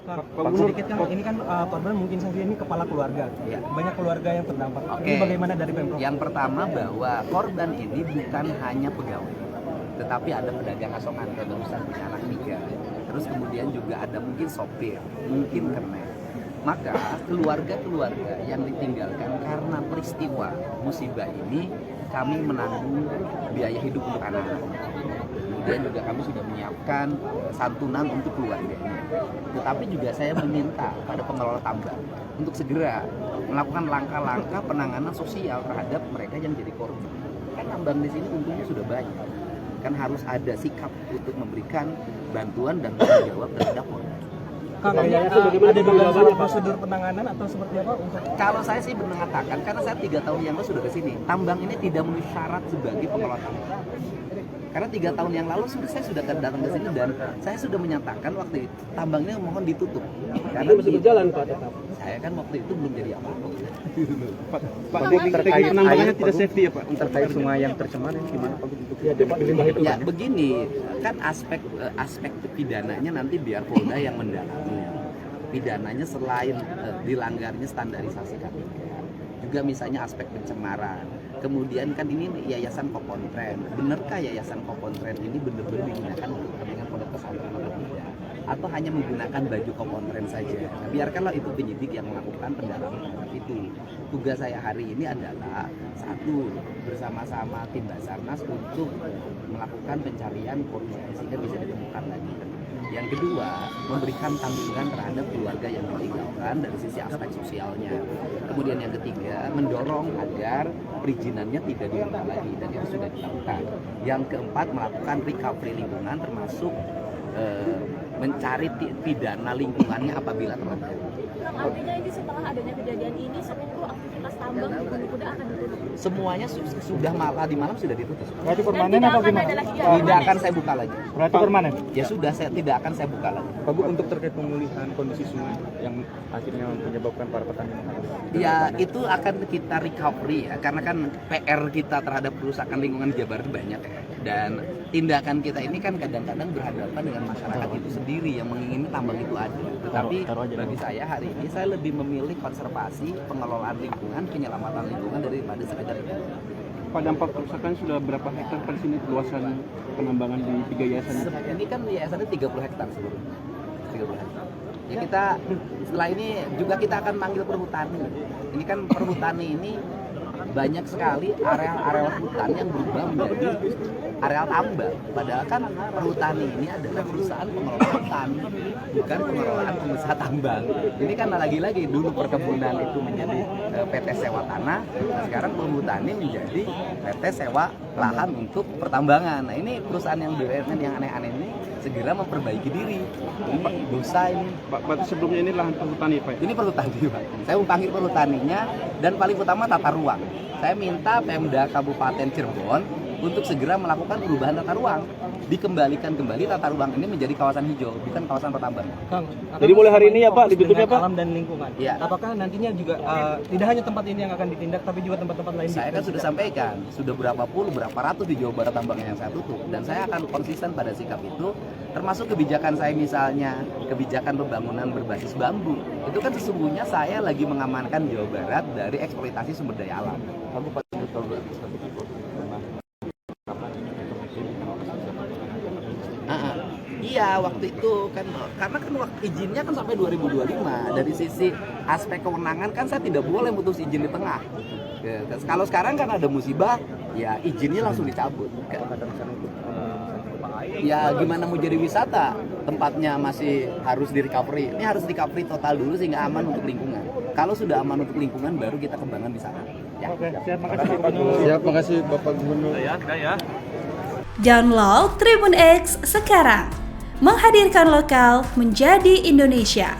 Pak sedikit kan ini kan korban mungkin saja ini kepala keluarga. Ya. Banyak keluarga yang terdampak. Oke. Ini bagaimana dari Pemprov? Yang pertama bahwa korban ini bukan hanya pegawai, tetapi ada pedagang asongan kayak barusan punya anak tiga. Terus kemudian juga ada mungkin sopir, mungkin kernet. Maka keluarga-keluarga yang ditinggalkan karena peristiwa musibah ini kami menanggung biaya hidup untuk anak-anak. Kemudian juga kami sudah menyiapkan santunan untuk keluarganya. Tetapi juga saya meminta pada pengelola tambang untuk segera melakukan langkah-langkah penanganan sosial terhadap mereka yang jadi korban. Kan tambang di sini untungnya sudah banyak. Kan harus ada sikap untuk memberikan bantuan dan tanggung jawab terhadap korban. Kang, ada bagaimana prosedur penanganan atau seperti apa untuk? Kalau saya sih mengatakan, karena saya 3 tahun yang lalu sudah ke sini, tambang ini tidak memenuhi syarat sebagai pengelola tambang. Karena 3 tahun yang lalu saya sudah datang ke sini dan saya sudah menyatakan waktu itu tambang ini mohon ditutup. Karena masih berjalan Pak tetap. Saya kan waktu itu belum jadi apa-apa. Pak, terkait penambangannya tidak safety ya Pak? Terkait sungai yang tercemar ini gimana Pak? Ya begini, kan aspek pidananya nanti biar Polda yang mendalami. Pidananya selain dilanggarnya standarisasi KPK, juga misalnya aspek pencemaran. Kemudian kan ini yayasan Kokontren. Benarkah yayasan Kokontren ini benar-benar digunakan untuk kepentingan pondok pesantren atau tidak? Atau hanya menggunakan baju Kokontren saja? Nah, biarkanlah itu penyidik yang melakukan pendalaman terhadap itu. Tugas saya hari ini adalah satu, bersama-sama tim Basarnas untuk melakukan pencarian korban sehingga bisa ditemukan lagi. Yang kedua, memberikan tanggungan terhadap keluarga yang ditinggalkan dari sisi aspek sosialnya. Kemudian yang ketiga, mendorong agar perizinannya tidak diulang lagi dan itu sudah dilakukan. Yang keempat, melakukan recovery lingkungan termasuk mencari pidana lingkungannya apabila terjadi. Artinya ini setelah adanya kejadian ini seluruh aktivitas tambang di Gunung Kuda akan ditutup. Semuanya sudah di malam sudah ditutup. Berarti permanen atau gimana? Tidak akan saya buka lagi. Berarti permanen? Ya sudah, saya tidak akan saya buka lagi. Pak Bu, untuk terkait pemulihan kondisi sungai yang akhirnya menyebabkan para petani harus Ya itu akan kita recovery ya, karena kan PR kita terhadap kerusakan lingkungan Jabar itu banyak ya. Dan tindakan kita ini kan kadang-kadang berhadapan dengan masyarakat itu sendiri yang menginginkan tambang itu ada. Tetapi bagi saya hari ini saya lebih memilih konservasi, pengelolaan lingkungan, penyelamatan lingkungan daripada sekedar itu. Pak, dampak kerusakan sudah berapa hektar di sini luasan penambangan di 3 yayasan? Ini kan yayasannya 30 hektar seluruhnya. 30 hektar. Ya kita setelah ini juga kita akan manggil perhutani. Ini kan perhutani ini banyak sekali areal hutan yang berubah menjadi areal tambang. Padahal kan perhutani ini adalah perusahaan pengelola hutan, bukan pengelolaan pengusaha tambang. Ini kan lagi-lagi dulu perkebunan itu menjadi PT sewa tanah, nah sekarang perhutani menjadi PT sewa lahan untuk pertambangan. Nah ini perusahaan yang BUMN yang aneh-aneh ini segera memperbaiki diri. Ini dosa ini. Pak, berarti sebelumnya ini lahan perhutani Pak? Ini perhutani Pak. Saya memanggil perhutaninya dan paling utama tata ruang. Saya minta Pemda Kabupaten Cirebon untuk segera melakukan perubahan tata ruang. Dikembalikan kembali tata ruang ini menjadi kawasan hijau, bukan kawasan pertambangan. Kang, Jadi mulai hari ini ya Pak, ditutupnya Pak? Alam dan lingkungan. Ya. Apakah nantinya juga tidak hanya tempat ini yang akan ditindak, tapi juga tempat-tempat lain? Saya kan sudah sampaikan, sudah berapa ratus di Jawa Barat tambangnya yang saya tutup. Dan saya akan konsisten pada sikap itu, termasuk kebijakan saya misalnya, kebijakan pembangunan berbasis bambu. Itu kan sesungguhnya saya lagi mengamankan Jawa Barat dari eksploitasi sumber daya alam. Iya waktu itu kan karena kan waktu izinnya kan sampai 2025. Dari sisi aspek kewenangan kan saya tidak boleh putus izin di tengah. Ya, kalau sekarang kan ada musibah, ya izinnya langsung dicabut. Ya gimana mau jadi wisata, tempatnya masih harus di recovery. Ini harus recovery total dulu sehingga aman untuk lingkungan. Kalau sudah aman untuk lingkungan baru kita kembangkan di sana. Ya. Oke, siap, makasih Pak Gubernur. Siap, makasih Bapak Gubernur. Download Tribun X sekarang. Menghadirkan lokal menjadi Indonesia.